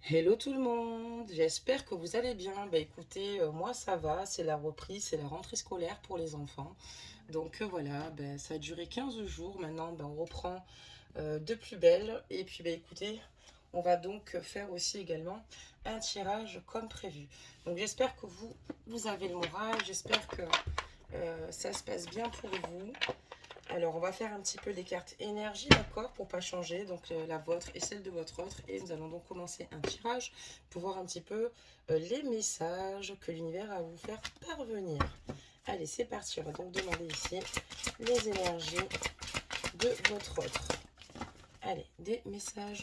Hello tout le monde, j'espère que vous allez bien. Bah écoutez, moi ça va, c'est la reprise, c'est la rentrée scolaire pour les enfants. Donc voilà, bah, ça a duré 15 jours, maintenant bah, on reprend de plus belle. Et puis bah écoutez, on va donc faire aussi également un tirage comme prévu. Donc j'espère que vous avez le moral, j'espère que ça se passe bien pour vous. Alors, on va faire un petit peu les cartes énergie, d'accord, pour pas changer, donc la vôtre et celle de votre autre. Et nous allons donc commencer un tirage pour voir un petit peu les messages que l'univers va vous faire parvenir. Allez, c'est parti. On va donc demander ici les énergies de votre autre. Allez, des messages.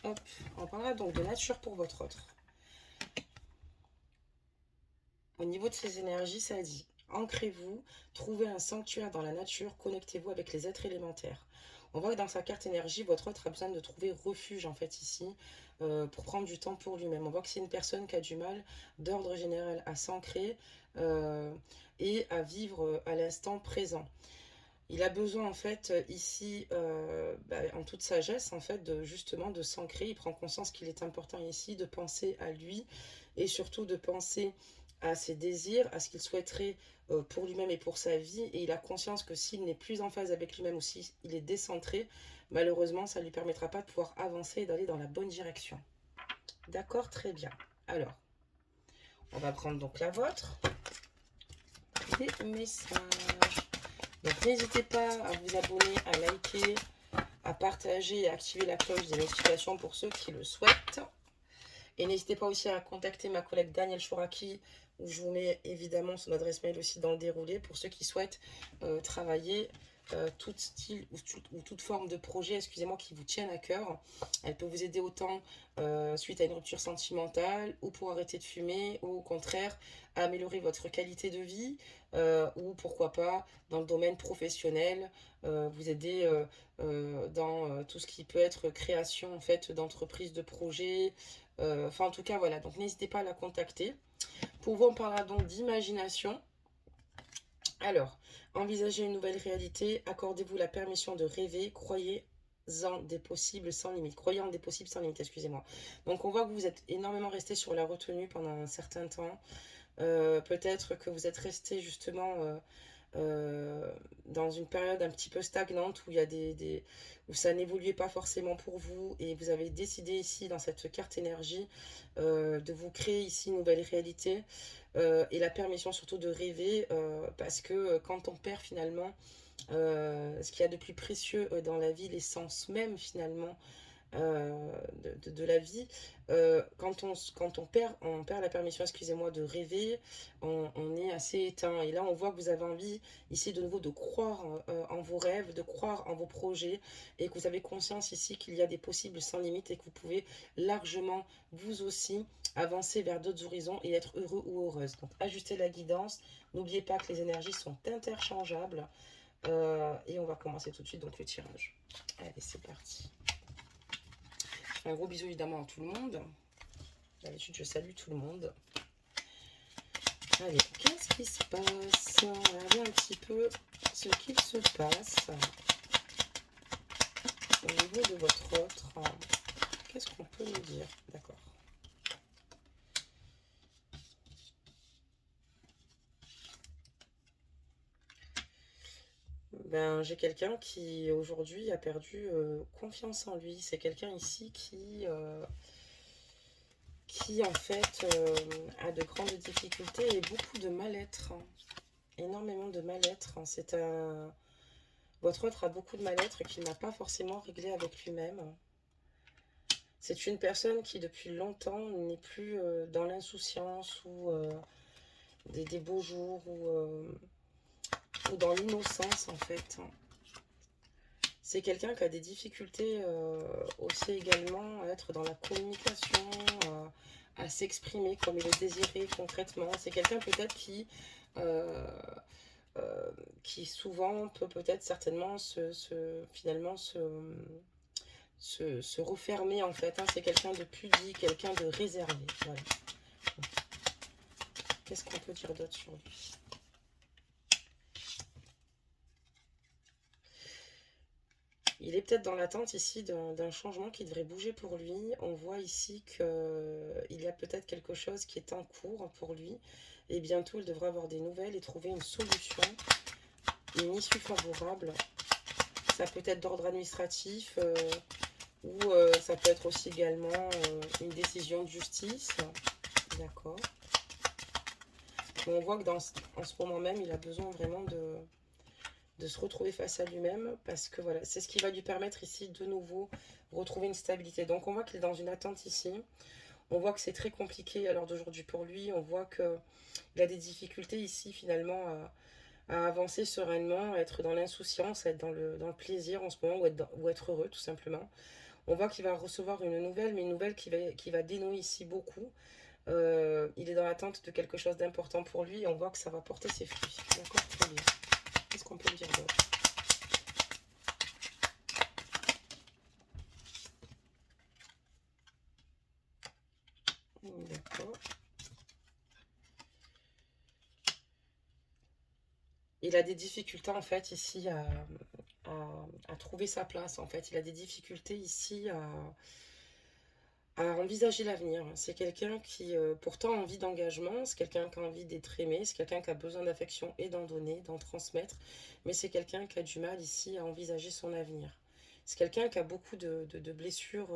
Hop, on parlera donc de nature pour votre autre. Au niveau de ces énergies, ça dit: ancrez-vous, trouvez un sanctuaire dans la nature, connectez-vous avec les êtres élémentaires. On voit que dans sa carte énergie, votre autre a besoin de trouver refuge en fait ici pour prendre du temps pour lui-même. On voit que c'est une personne qui a du mal d'ordre général à s'ancrer euh, et à vivre à l'instant présent. Il a besoin en fait ici, en toute sagesse en fait, de justement de s'ancrer. Il prend conscience qu'il est important ici de penser à lui et surtout de penser à ses désirs, à ce qu'il souhaiterait pour lui-même et pour sa vie. Et il a conscience que s'il n'est plus en phase avec lui-même ou s'il est décentré, malheureusement, ça ne lui permettra pas de pouvoir avancer et d'aller dans la bonne direction. D'accord, très bien. Alors, on va prendre donc la vôtre. Des messages. Donc n'hésitez pas à vous abonner, à liker, à partager et à activer la cloche des notifications pour ceux qui le souhaitent. Et n'hésitez pas aussi à contacter ma collègue Danielle Chouraki, où je vous mets évidemment son adresse mail aussi dans le déroulé pour ceux qui souhaitent travailler tout style ou toute forme de projet, excusez-moi, qui vous tienne à cœur. Elle peut vous aider autant suite à une rupture sentimentale ou pour arrêter de fumer ou au contraire améliorer votre qualité de vie ou pourquoi pas dans le domaine professionnel, vous aider dans tout ce qui peut être création en fait d'entreprises, de projets, enfin, en tout cas, voilà. Donc, n'hésitez pas à la contacter. Pour vous, on parlera donc d'imagination. Alors, envisagez une nouvelle réalité. Accordez-vous la permission de rêver. Croyez en des possibles sans limite. Croyez en des possibles sans limite, excusez-moi. Donc, on voit que vous êtes énormément resté sur la retenue pendant un certain temps. Peut-être que vous êtes resté justement dans une période un petit peu stagnante où il y a où ça n'évoluait pas forcément pour vous et vous avez décidé ici dans cette carte énergie de vous créer ici une nouvelle réalité et la permission surtout de rêver parce que quand on perd finalement ce qu'il y a de plus précieux dans la vie, l'essence même finalement de la vie. Quand on perd la permission, excusez-moi, de rêver, on est assez éteint. Et là, on voit que vous avez envie ici de nouveau de croire en vos rêves, de croire en vos projets, et que vous avez conscience ici qu'il y a des possibles sans limite et que vous pouvez largement, vous aussi, avancer vers d'autres horizons et être heureux ou heureuse. Donc, ajustez la guidance. N'oubliez pas que les énergies sont interchangeables. Et on va commencer tout de suite donc le tirage. Allez, c'est parti. Un gros bisou évidemment à tout le monde. D'habitude, je salue tout le monde. Allez, qu'est-ce qui se passe? On va regarder un petit peu ce qu'il se passe au niveau de votre autre. Qu'est-ce qu'on peut nous dire? D'accord. Ben, j'ai quelqu'un qui aujourd'hui a perdu confiance en lui. C'est quelqu'un ici qui en fait a de grandes difficultés et beaucoup de mal-être. Énormément de mal-être. C'est un Votre autre a beaucoup de mal-être qu'il n'a pas forcément réglé avec lui-même. C'est une personne qui, depuis longtemps, n'est plus dans l'insouciance ou des beaux jours ou dans l'innocence, en fait. C'est quelqu'un qui a des difficultés aussi également à être dans la communication, à s'exprimer comme il le désirait concrètement. C'est quelqu'un peut-être euh, qui souvent peut peut-être certainement finalement se refermer en fait. Hein. C'est quelqu'un de pudique, quelqu'un de réservé. Voilà. Qu'est-ce qu'on peut dire d'autre sur lui? Il est peut-être dans l'attente ici d'un changement qui devrait bouger pour lui. On voit ici qu'il y a peut-être quelque chose qui est en cours pour lui. Et bientôt, il devra avoir des nouvelles et trouver une solution, une issue favorable. Ça peut être d'ordre administratif ou ça peut être aussi également une décision de justice. D'accord. On voit que en ce moment même, il a besoin vraiment de se retrouver face à lui-même parce que voilà, c'est ce qui va lui permettre ici de nouveau retrouver une stabilité. Donc on voit qu'il est dans une attente ici. On voit que c'est très compliqué à l'heure d'aujourd'hui pour lui. On voit qu'il a des difficultés ici finalement à avancer sereinement, à être dans l'insouciance, à être dans le plaisir en ce moment ou être heureux tout simplement. On voit qu'il va recevoir une nouvelle, mais une nouvelle qui va dénouer ici beaucoup. Il est dans l'attente de quelque chose d'important pour lui et on voit que ça va porter ses fruits. D'accord, très bien. Qu'est-ce qu'on peut dire d'autre? D'accord. Il a des difficultés en fait ici à trouver sa place. En fait, il a des difficultés ici à envisager l'avenir. C'est quelqu'un qui pourtant a envie d'engagement, c'est quelqu'un qui a envie d'être aimé, c'est quelqu'un qui a besoin d'affection et d'en donner, d'en transmettre, mais c'est quelqu'un qui a du mal ici à envisager son avenir. C'est quelqu'un qui a beaucoup de blessures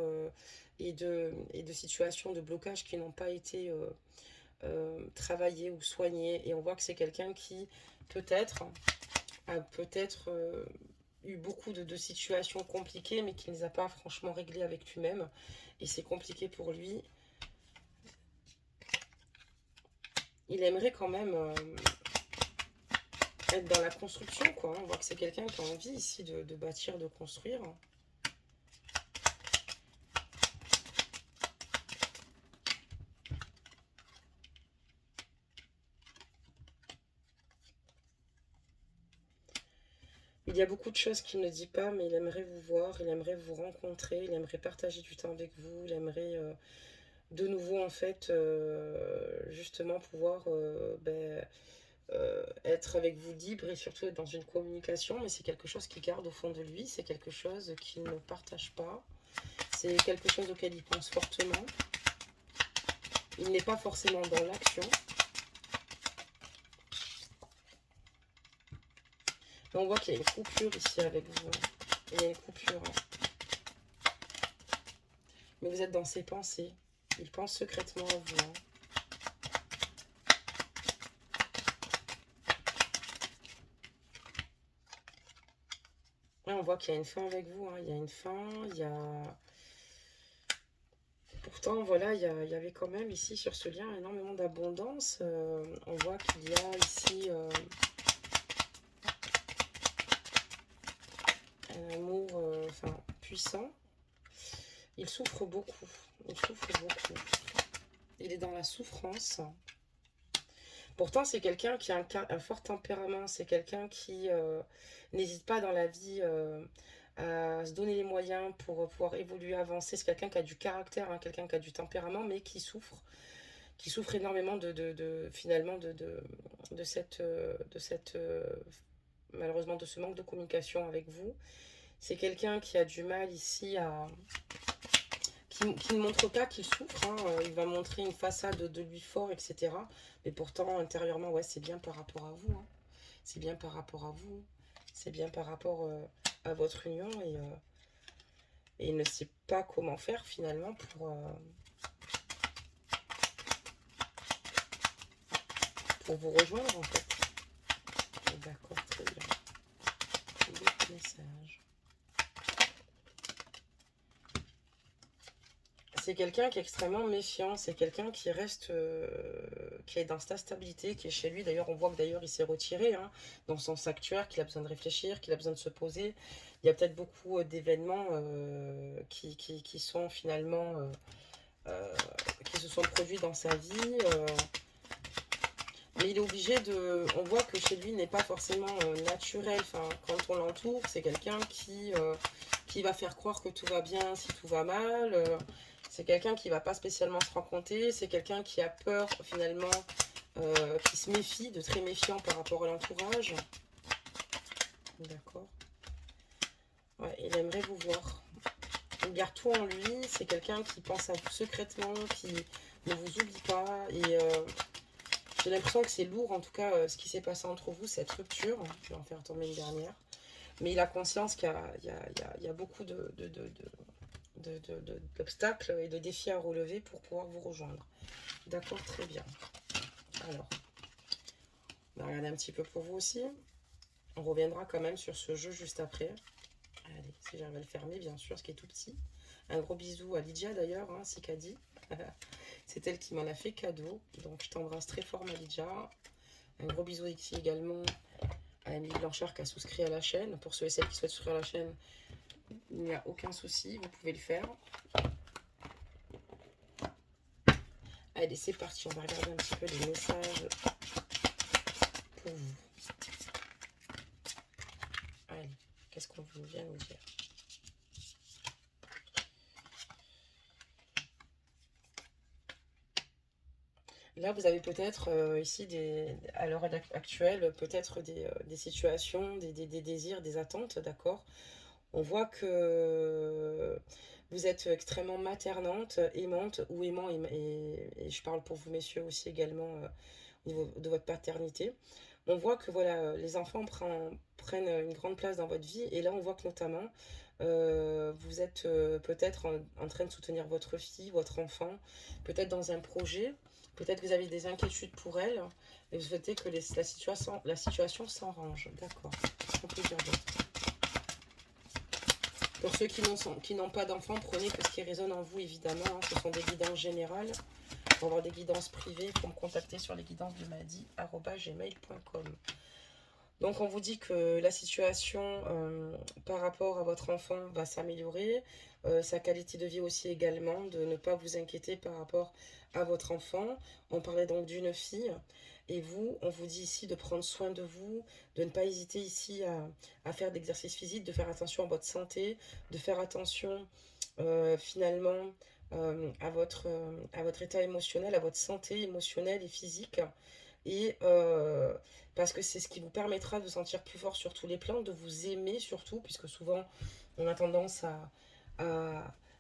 et de situations de blocage qui n'ont pas été travaillées ou soignées. Et on voit que c'est quelqu'un qui peut-être a peut-être eu beaucoup de situations compliquées, mais qui ne les a pas franchement réglées avec lui-même. Et c'est compliqué pour lui. Il aimerait quand même être dans la construction, quoi. On voit que c'est quelqu'un qui a envie ici de bâtir, de construire. Il y a beaucoup de choses qu'il ne dit pas, mais il aimerait vous voir, il aimerait vous rencontrer, il aimerait partager du temps avec vous, il aimerait de nouveau, en fait, justement pouvoir être avec vous libre et surtout être dans une communication, mais c'est quelque chose qu'il garde au fond de lui, c'est quelque chose qu'il ne partage pas, c'est quelque chose auquel il pense fortement. Il n'est pas forcément dans l'action. Mais on voit qu'il y a une coupure ici avec vous. Il y a une coupure. Mais vous êtes dans ses pensées. Il pense secrètement à vous. Ouais, on voit qu'il y a une fin avec vous. Il y a une fin. Il y a... Pourtant, voilà, il y avait quand même ici sur ce lien énormément d'abondance. On voit qu'il y a ici un amour puissant. Il souffre beaucoup. Il souffre beaucoup. Il est dans la souffrance. Pourtant, c'est quelqu'un qui a un fort tempérament. C'est quelqu'un qui n'hésite pas dans la vie à se donner les moyens pour pouvoir évoluer, avancer. C'est quelqu'un qui a du caractère, quelqu'un qui a du tempérament, mais qui souffre énormément finalement de cette malheureusement de ce manque de communication avec vous. C'est quelqu'un qui a du mal ici qui ne montre pas qu'il souffre. Il va montrer une façade de lui fort, etc. Mais pourtant, intérieurement, ouais, c'est bien par rapport à vous. C'est bien par rapport à vous. C'est bien par rapport à votre union. Et il ne sait pas comment faire, finalement, pour vous rejoindre, en fait. D'accord, très bien. Des messages. C'est quelqu'un qui est extrêmement méfiant, c'est quelqu'un qui reste, qui est dans sa stabilité, qui est chez lui. D'ailleurs, on voit que d'ailleurs il s'est retiré dans son sanctuaire, qu'il a besoin de réfléchir, qu'il a besoin de se poser. Il y a peut-être beaucoup d'événements qui sont finalement, qui se sont produits dans sa vie. Mais il est obligé de... On voit que chez lui, il n'est pas forcément naturel. Enfin, quand on l'entoure, c'est quelqu'un qui va faire croire que tout va bien si tout va mal. C'est quelqu'un qui ne va pas spécialement se rencontrer. C'est quelqu'un qui a peur, finalement, qui se méfie, de très méfiant par rapport à l'entourage. D'accord. Ouais, il aimerait vous voir. Il garde tout en lui. C'est quelqu'un qui pense à vous secrètement, qui ne vous oublie pas. Et j'ai l'impression que c'est lourd, en tout cas, ce qui s'est passé entre vous, cette rupture. Je vais en faire tomber une dernière. Mais il a conscience qu'il y a beaucoup d'obstacles et de défis à relever pour pouvoir vous rejoindre. D'accord, très bien. Alors, on va regarder un petit peu pour vous aussi. On reviendra quand même sur ce jeu juste après. Allez, si j'arrive à le fermer, bien sûr, ce qui est tout petit. Un gros bisou à Lydia d'ailleurs, hein, c'est qu'a dit. C'est elle qui m'en a fait cadeau. Donc je t'embrasse très fort, ma Lydia. Un gros bisou ici également à Emily Blanchard qui a souscrit à la chaîne. Pour ceux et celles qui souhaitent souscrire à la chaîne, il n'y a aucun souci, vous pouvez le faire. Allez, c'est parti, on va regarder un petit peu les messages pour vous. Allez, qu'est-ce qu'on vient nous dire? Là, vous avez peut-être ici, à l'heure actuelle, peut-être des situations, des désirs, des attentes, d'accord? On voit que vous êtes extrêmement maternante, aimante ou aimant, et je parle pour vous, messieurs, aussi également au niveau de votre paternité. On voit que voilà, les enfants prennent une grande place dans votre vie, et là, on voit que notamment, vous êtes peut-être en train de soutenir votre fille, votre enfant, peut-être dans un projet. Peut-être que vous avez des inquiétudes pour elle et vous souhaitez que la situation s'arrange. D'accord. On peut dire d'autre. Pour ceux qui n'ont pas d'enfants, prenez que ce qui résonne en vous, évidemment. Hein, ce sont des guidances générales. Pour avoir des guidances privées, il faut me contacter sur lesguidancesdemadi@gmail.com. Donc on vous dit que la situation par rapport à votre enfant va s'améliorer, sa qualité de vie aussi également, de ne pas vous inquiéter par rapport à votre enfant. On parlait donc d'une fille, et vous, on vous dit ici de prendre soin de vous, de ne pas hésiter ici à faire d'exercice physique, de faire attention à votre santé, de faire attention finalement à votre état émotionnel, à votre santé émotionnelle et physique. Et parce que c'est ce qui vous permettra de vous sentir plus fort sur tous les plans, de vous aimer surtout, puisque souvent on a tendance à,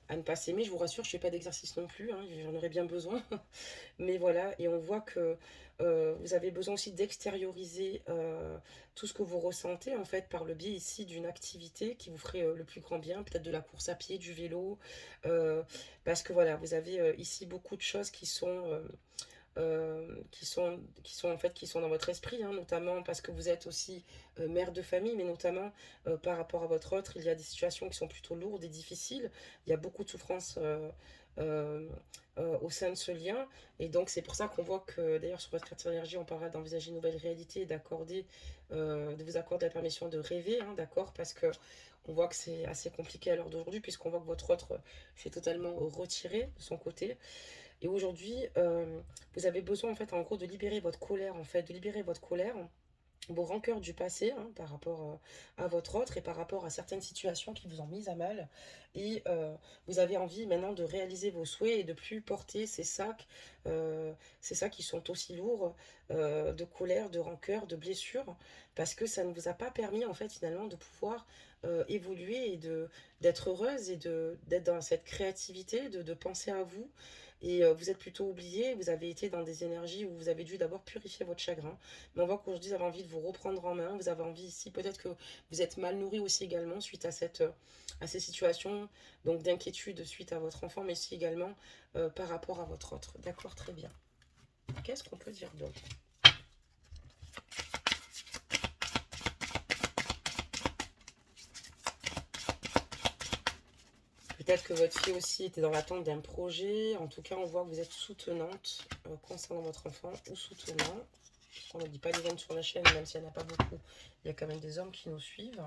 à ne pas s'aimer. Je vous rassure, je ne fais pas d'exercice non plus, hein, j'en aurais bien besoin. Mais voilà, et on voit que vous avez besoin aussi d'extérioriser tout ce que vous ressentez, en fait, par le biais ici d'une activité qui vous ferait le plus grand bien, peut-être de la course à pied, du vélo, parce que voilà, vous avez ici beaucoup de choses qui sont dans votre esprit, hein, notamment parce que vous êtes aussi mère de famille, mais notamment par rapport à votre autre, il y a des situations qui sont plutôt lourdes et difficiles. Il y a beaucoup de souffrance euh, au sein de ce lien, et donc c'est pour ça qu'on voit que d'ailleurs sur votre carte énergie, on parlera d'envisager une nouvelle réalité, de vous accorder la permission de rêver, hein, d'accord, parce que on voit que c'est assez compliqué à l'heure d'aujourd'hui, puisqu'on voit que votre autre s'est totalement retiré de son côté. Et aujourd'hui, vous avez besoin en fait en gros de libérer votre colère, en fait, de libérer votre colère, vos rancœurs du passé, hein, par rapport à votre autre et par rapport à certaines situations qui vous ont mis à mal. Et vous avez envie maintenant de réaliser vos souhaits et de plus porter ces sacs qui sont aussi lourds de colère, de rancœur, de blessures, parce que ça ne vous a pas permis en fait finalement de pouvoir évoluer et d'être heureuse et d'être dans cette créativité, de penser à vous. Et vous êtes plutôt oublié, vous avez été dans des énergies où vous avez dû d'abord purifier votre chagrin. Mais on voit qu'aujourd'hui, vous avez envie de vous reprendre en main. Vous avez envie ici, peut-être que vous êtes mal nourri aussi également suite à ces situations, donc d'inquiétude suite à votre enfant, mais aussi également par rapport à votre autre. D'accord, très bien. Qu'est-ce qu'on peut dire d'autre? Peut-être que votre fille aussi était dans l'attente d'un projet. En tout cas, on voit que vous êtes soutenante concernant votre enfant ou soutenant. On ne dit pas les hommes sur la chaîne, même s'il n'y en a pas beaucoup. Il y a quand même des hommes qui nous suivent.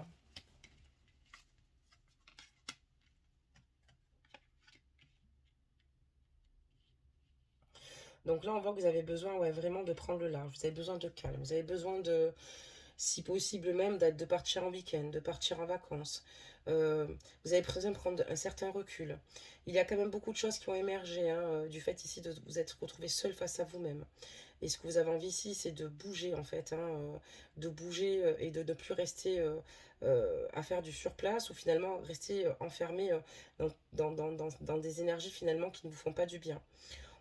Donc là, on voit que vous avez besoin vraiment de prendre le large. Vous avez besoin de calme. Vous avez besoin de, si possible même, de partir en week-end, de partir en vacances. Euh, vous avez besoin de prendre un certain recul. Il y a quand même beaucoup de choses qui ont émergé, hein, du fait ici de vous être retrouvé seul face à vous-même. Et ce que vous avez envie ici, c'est de bouger en fait, hein, de bouger et de ne plus rester à faire du surplace ou finalement rester enfermé dans des énergies finalement qui ne vous font pas du bien.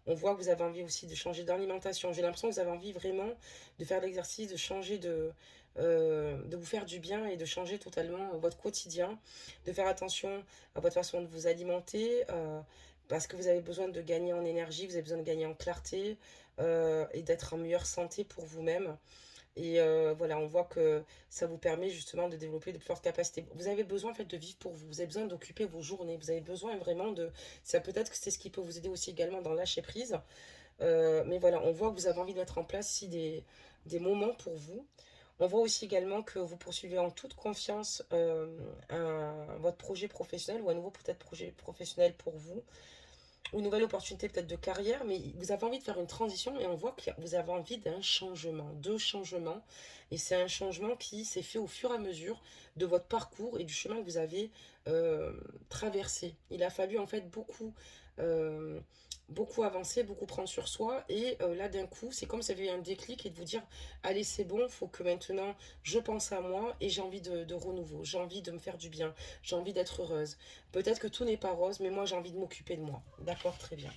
On voit que vous avez envie aussi de changer d'alimentation. J'ai l'impression que vous avez envie vraiment de faire l'exercice, de changer de vous faire du bien et de changer totalement votre quotidien, de faire attention à votre façon de vous alimenter, parce que vous avez besoin de gagner en énergie, vous avez besoin de gagner en clarté et d'être en meilleure santé pour vous-même. Et voilà, on voit que ça vous permet justement de développer de plus fortes capacités. Vous avez besoin en fait de vivre pour vous. Vous avez besoin d'occuper vos journées. Vous avez besoin vraiment de... Ça peut-être que c'est ce qui peut vous aider aussi également dans lâcher prise. Mais voilà, on voit que vous avez envie de mettre en place ici des moments pour vous. On voit aussi également que vous poursuivez en toute confiance votre projet professionnel ou un nouveau peut-être projet professionnel pour vous une nouvelle opportunité peut-être de carrière, mais vous avez envie de faire une transition et on voit que vous avez envie d'un changement, de changement. Et c'est un changement qui s'est fait au fur et à mesure de votre parcours et du chemin que vous avez euh, traversé. Il a fallu en fait euh, beaucoup avancer, beaucoup prendre sur soi. Et là d'un coup, c'est comme si vous avez un déclic et de vous dire, allez c'est bon, il faut que maintenant je pense à moi et j'ai envie de renouveau, j'ai envie de me faire du bien, j'ai envie d'être heureuse. Peut-être que tout n'est pas rose, mais moi j'ai envie de m'occuper de moi. D'accord, très bien.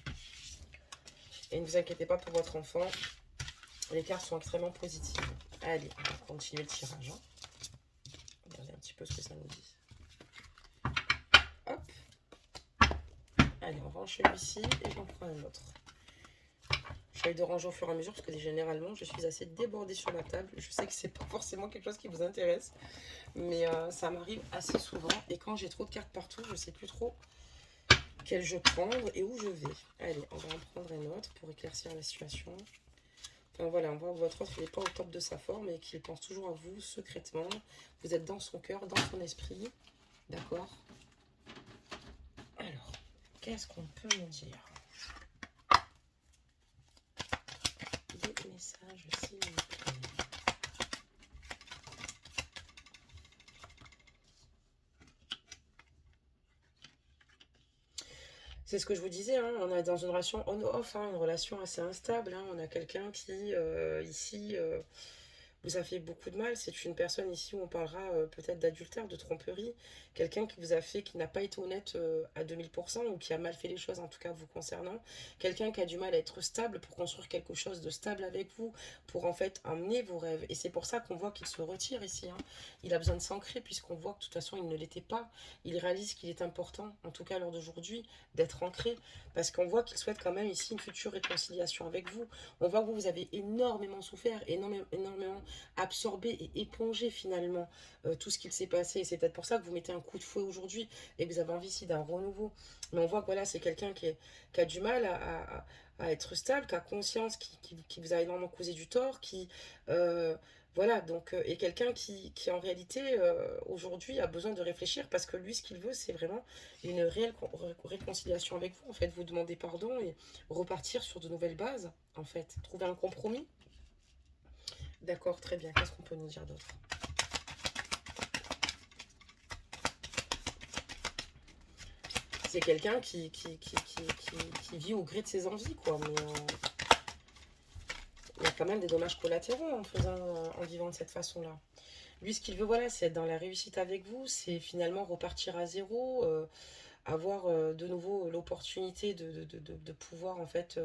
Et ne vous inquiétez pas pour votre enfant, les cartes sont extrêmement positives. Allez, on va continuer le tirage. Hein. Regardez un petit peu ce que ça nous dit. Hop. Allez, on range celui-ci et j'en prends un autre. J'essaie de ranger au fur et à mesure parce que généralement je suis assez débordée sur la table. Je sais que c'est pas forcément quelque chose qui vous intéresse, mais ça m'arrive assez souvent. Et quand j'ai trop de cartes partout, je sais plus trop quel jeu prendre et où je vais. Allez, on va en prendre un autre pour éclaircir la situation. Enfin voilà, on voit que votre autre n'est pas au top de sa forme et qu'il pense toujours à vous secrètement. Vous êtes dans son cœur, dans son esprit. D'accord? Alors, qu'est-ce qu'on peut me dire? Des messages, s'il vous plaît. C'est ce que je vous disais, hein, on est dans une relation on-off, hein, une relation assez instable. Hein, on a quelqu'un qui, ici, vous a fait beaucoup de mal. C'est une personne ici où on parlera peut-être d'adultère, de tromperie. Quelqu'un qui vous a fait, qui n'a pas été honnête à 2000% ou qui a mal fait les choses en tout cas vous concernant. Quelqu'un qui a du mal à être stable pour construire quelque chose de stable avec vous, pour en fait emmener vos rêves. Et c'est pour ça qu'on voit qu'il se retire ici. Hein. Il a besoin de s'ancrer puisqu'on voit que de toute façon il ne l'était pas. Il réalise qu'il est important, en tout cas à l'heure d'aujourd'hui, d'être ancré. Parce qu'on voit qu'il souhaite quand même ici une future réconciliation avec vous. On voit que vous avez énormément souffert, énormément absorber et éponger finalement tout ce qu'il s'est passé. Et c'est peut-être pour ça que vous mettez un coup de fouet aujourd'hui et que vous avez envie ici d'un renouveau. Mais on voit que voilà, c'est quelqu'un qui a du mal à être stable, qui a conscience, qui vous a énormément causé du tort, qui... voilà, donc, et quelqu'un qui en réalité, aujourd'hui, a besoin de réfléchir parce que lui, ce qu'il veut, c'est vraiment une réelle réconciliation avec vous. En fait, vous demander pardon et repartir sur de nouvelles bases, en fait. Trouver un compromis. D'accord, très bien. Qu'est-ce qu'on peut nous dire d'autre? C'est quelqu'un qui vit au gré de ses envies, quoi. Mais il y a quand même des dommages collatéraux en vivant de cette façon-là. Lui, ce qu'il veut, voilà, c'est être dans la réussite avec vous, c'est finalement repartir à zéro, avoir de nouveau l'opportunité de pouvoir en fait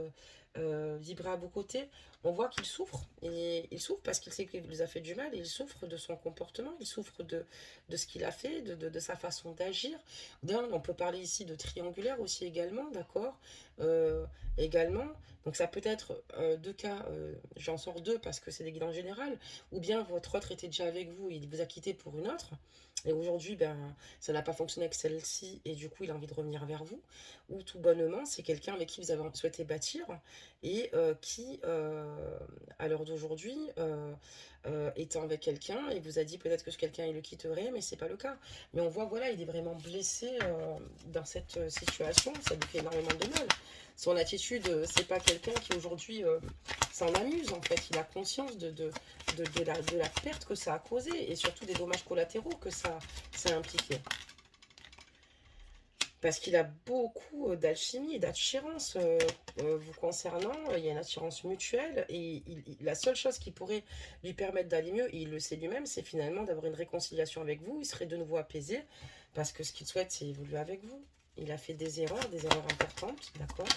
vibrer à vos côtés. On voit qu'il souffre, et il souffre parce qu'il sait qu'il vous a fait du mal, et il souffre de son comportement, il souffre de ce qu'il a fait, de sa façon d'agir. On peut parler ici de triangulaire aussi également, d'accord. Également, donc ça peut être deux cas, j'en sors deux parce que c'est des guides en général, ou bien votre autre était déjà avec vous, il vous a quitté pour une autre, et aujourd'hui, ben, ça n'a pas fonctionné avec celle-ci et du coup il a envie de revenir vers vous, ou tout bonnement c'est quelqu'un avec qui vous avez souhaité bâtir et qui à l'heure d'aujourd'hui étant avec quelqu'un et vous a dit peut-être que ce quelqu'un il le quitterait, mais c'est pas le cas. Mais on voit voilà, il est vraiment blessé dans cette situation, ça lui fait énormément de mal. Son attitude, c'est pas quelqu'un qui aujourd'hui s'en amuse en fait, il a conscience de la perte que ça a causé et surtout des dommages collatéraux que ça a impliqué. Parce qu'il a beaucoup d'alchimie et d'attirance vous concernant. Il y a une attirance mutuelle. Et la seule chose qui pourrait lui permettre d'aller mieux, et il le sait lui-même, c'est finalement d'avoir une réconciliation avec vous. Il serait de nouveau apaisé. Parce que ce qu'il souhaite, c'est évoluer avec vous. Il a fait des erreurs importantes, d'accord.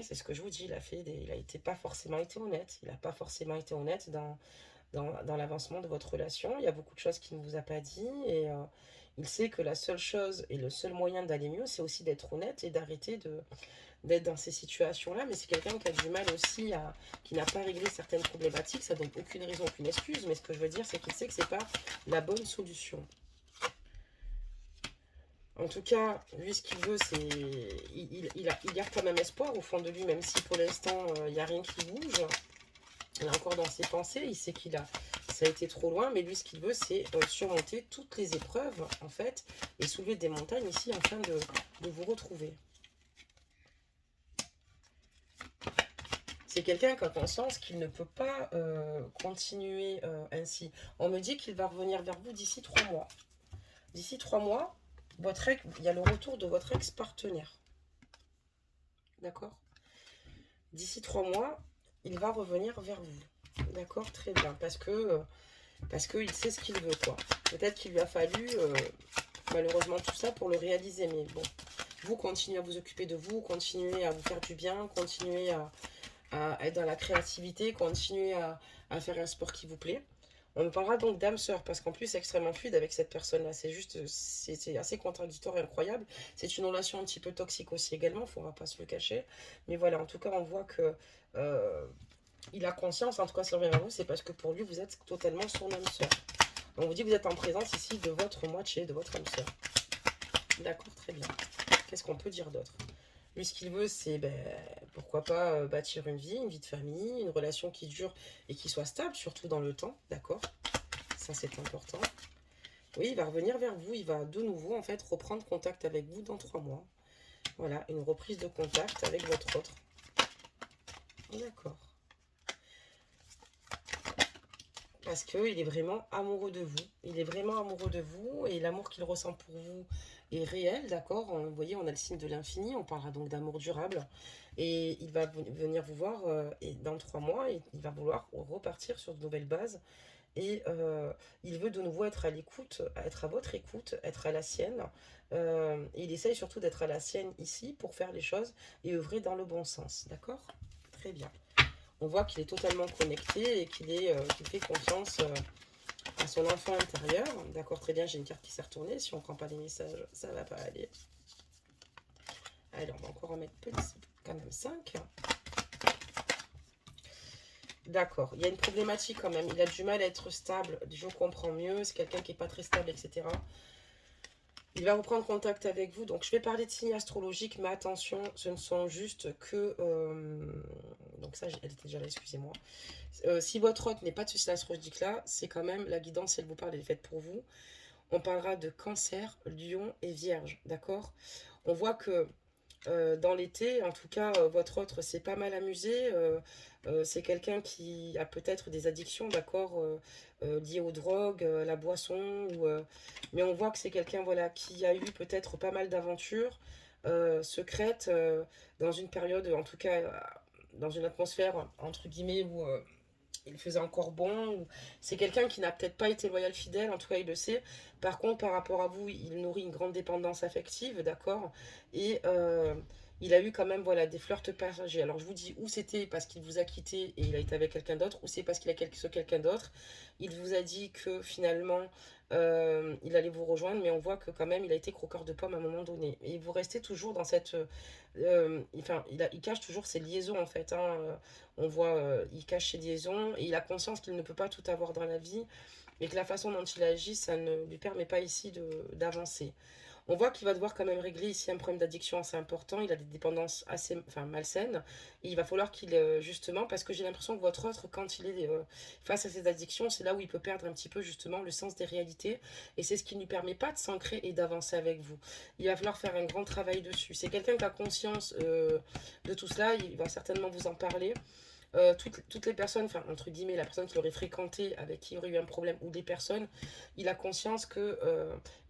C'est ce que je vous dis, il a été pas forcément été honnête. Il n'a pas forcément été honnête dans l'avancement de votre relation. Il y a beaucoup de choses qu'il ne vous a pas dit et il sait que la seule chose et le seul moyen d'aller mieux, c'est aussi d'être honnête et d'arrêter d'être dans ces situations-là. Mais c'est quelqu'un qui a du mal aussi qui n'a pas réglé certaines problématiques. Ça donne aucune raison, aucune excuse. Mais ce que je veux dire, c'est qu'il sait que c'est pas la bonne solution. En tout cas, lui, ce qu'il veut, c'est... Il garde quand même espoir au fond de lui, même si pour l'instant, il n'y a rien qui bouge. Il est encore dans ses pensées, il sait ça a été trop loin, mais lui, ce qu'il veut, c'est surmonter toutes les épreuves, en fait, et soulever des montagnes ici, afin de vous retrouver. C'est quelqu'un qui a conscience qu'il ne peut pas continuer ainsi. On me dit qu'il va revenir vers vous d'ici 3 mois. D'ici 3 mois, il y a le retour de votre ex-partenaire. D'accord? D'ici 3 mois, il va revenir vers vous. D'accord? Très bien. Parce qu'il sait ce qu'il veut, quoi. Peut-être qu'il lui a fallu, malheureusement, tout ça pour le réaliser. Mais bon, vous continuez à vous occuper de vous, continuez à vous faire du bien, continuez à être dans la créativité, continuez à faire un sport qui vous plaît. On me parlera donc d'âme sœur, parce qu'en plus, c'est extrêmement fluide avec cette personne-là. C'est assez contradictoire et incroyable. C'est une relation un petit peu toxique aussi également, il ne faudra pas se le cacher. Mais voilà, en tout cas, on voit que il a conscience, en tout cas, s'il revient vers vous, c'est parce que pour lui, vous êtes totalement son âme sœur. On vous dit que vous êtes en présence ici de votre moitié, de votre âme sœur. D'accord, très bien. Qu'est-ce qu'on peut dire d'autre? Lui, ce qu'il veut, c'est, pourquoi pas, bâtir une vie de famille, une relation qui dure et qui soit stable, surtout dans le temps, d'accord? Ça, c'est important. Oui, il va revenir vers vous, il va de nouveau, en fait, reprendre contact avec vous dans 3 mois. Voilà, une reprise de contact avec votre autre. D'accord. Parce qu'il est vraiment amoureux de vous. Il est vraiment amoureux de vous et l'amour qu'il ressent pour vous est réel, d'accord? Vous voyez, on a le signe de l'infini, on parlera donc d'amour durable. Et il va venir vous voir dans 3 mois et il va vouloir repartir sur de nouvelles bases. Et il veut de nouveau être à l'écoute, être à votre écoute, être à la sienne. Et il essaye surtout d'être à la sienne ici pour faire les choses et œuvrer dans le bon sens, d'accord? Très bien. On voit qu'il est totalement connecté et qu'il fait confiance à son enfant intérieur. D'accord, très bien, j'ai une carte qui s'est retournée. Si on ne prend pas les messages, ça ne va pas aller. Allez, on va encore en mettre petit, quand même 5. D'accord, il y a une problématique quand même. Il a du mal à être stable. Je comprends mieux. C'est quelqu'un qui n'est pas très stable, etc. Il va reprendre contact avec vous. Donc, je vais parler de signes astrologiques, mais attention, ce ne sont juste que... donc ça, elle était déjà là, excusez-moi. Si votre hôte n'est pas de ce signe astrologique-là, c'est quand même la guidance, si elle vous parle, elle est faite pour vous. On parlera de Cancer, Lion et Vierge, d'accord? On voit que dans l'été, en tout cas, votre autre s'est pas mal amusé. C'est quelqu'un qui a peut-être des addictions, d'accord, liées aux drogues, la boisson. Mais on voit que c'est quelqu'un voilà, qui a eu peut-être pas mal d'aventures secrètes dans une période, en tout cas, dans une atmosphère, entre guillemets, où il faisait encore bon. C'est quelqu'un qui n'a peut-être pas été loyal, fidèle, en tout cas il le sait. Par contre, par rapport à vous, il nourrit une grande dépendance affective, d'accord. Et il a eu quand même voilà, des flirts passagers. Alors je vous dis, ou c'était parce qu'il vous a quitté et il a été avec quelqu'un d'autre, ou c'est parce qu'il a quelqu'un d'autre. Il vous a dit que finalement, il allait vous rejoindre, mais on voit que quand même, il a été croqueur de pommes à un moment donné. Et vous restez toujours dans cette... il cache toujours ses liaisons, en fait. Hein. On voit, il cache ses liaisons, et il a conscience qu'il ne peut pas tout avoir dans la vie, et que la façon dont il agit, ça ne lui permet pas ici d'avancer. On voit qu'il va devoir quand même régler ici un problème d'addiction assez important. Il a des dépendances assez malsaines. Et il va falloir qu'il, justement, parce que j'ai l'impression que votre autre, quand il est face à ces addictions, c'est là où il peut perdre un petit peu, justement, le sens des réalités. Et c'est ce qui ne lui permet pas de s'ancrer et d'avancer avec vous. Il va falloir faire un grand travail dessus. C'est quelqu'un qui a conscience de tout cela. Il va certainement vous en parler. toutes les personnes, enfin entre guillemets, la personne qui aurait fréquenté, avec qui il aurait eu un problème, ou des personnes, il a conscience que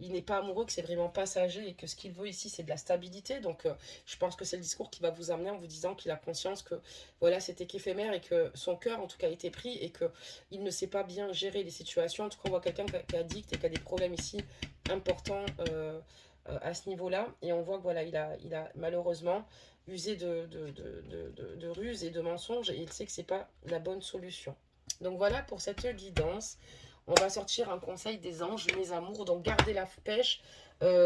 il n'est pas amoureux, que c'est vraiment passager et que ce qu'il veut ici c'est de la stabilité. Donc je pense que c'est le discours qui va vous amener en vous disant qu'il a conscience que voilà, c'était qu'éphémère et que son cœur en tout cas a été pris et que il ne sait pas bien gérer les situations. En tout cas, on voit quelqu'un qui est addict et qui a des problèmes ici importants à ce niveau-là. Et on voit que voilà, il a malheureusement usé de ruses et de mensonges et il sait que c'est pas la bonne solution. Donc voilà pour cette guidance. On va sortir un conseil des anges, mes amours. Donc gardez la pêche,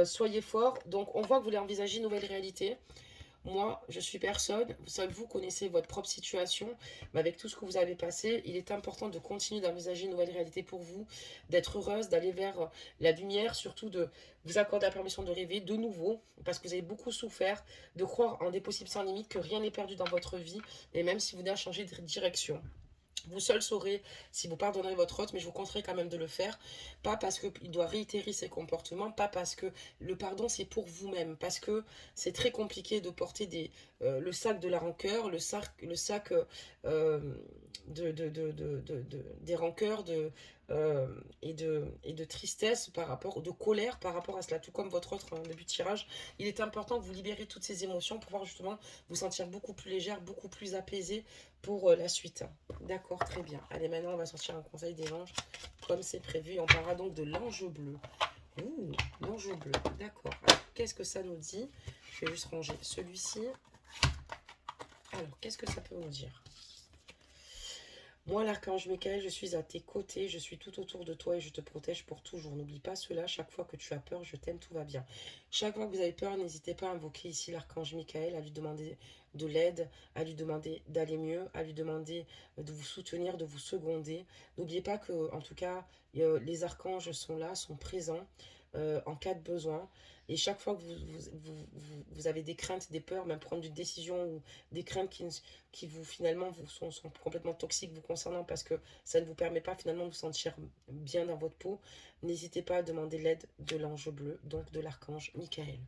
soyez forts. Donc on voit que vous voulez envisager une nouvelle réalité. Moi, je suis personne. Seul vous connaissez votre propre situation. Mais avec tout ce que vous avez passé, il est important de continuer d'envisager une nouvelle réalité pour vous, d'être heureuse, d'aller vers la lumière, surtout de vous accorder la permission de rêver de nouveau, parce que vous avez beaucoup souffert, de croire en des possibles sans limite, que rien n'est perdu dans votre vie, et même si vous venez à changer de direction. Vous seul saurez si vous pardonnerez votre hôte, mais je vous conseillerais quand même de le faire. Pas parce qu'il doit réitérer ses comportements, pas parce que le pardon c'est pour vous-même, parce que c'est très compliqué de porter le sac de la rancœur, le sac des rancœurs et de tristesse par rapport, de colère par rapport à cela, tout comme votre autre début de tirage. Il est important que vous libérez toutes ces émotions pour pouvoir justement vous sentir beaucoup plus légère, beaucoup plus apaisée pour la suite. D'accord, très bien. Allez, maintenant, on va sortir un conseil des anges, comme c'est prévu. On parlera donc de l'ange bleu. Ouh, l'ange bleu. D'accord. Qu'est-ce que ça nous dit? Je vais juste ranger celui-ci. Alors, qu'est-ce que ça peut nous dire? Moi, l'archange Michael, je suis à tes côtés, je suis tout autour de toi et je te protège pour toujours. N'oublie pas cela, chaque fois que tu as peur, je t'aime, tout va bien. Chaque fois que vous avez peur, n'hésitez pas à invoquer ici l'archange Michael, à lui demander de l'aide, à lui demander d'aller mieux, à lui demander de vous soutenir, de vous seconder. N'oubliez pas que, en tout cas, les archanges sont là, sont présents en cas de besoin. Et chaque fois que vous avez des craintes, des peurs, même prendre une décision ou des craintes qui vous finalement sont complètement toxiques vous concernant parce que ça ne vous permet pas finalement de vous sentir bien dans votre peau, n'hésitez pas à demander l'aide de l'ange bleu, donc de l'archange Michael.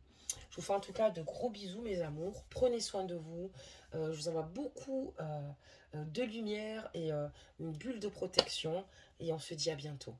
Je vous fais en tout cas de gros bisous mes amours, prenez soin de vous, je vous envoie beaucoup de lumière et une bulle de protection et on se dit à bientôt.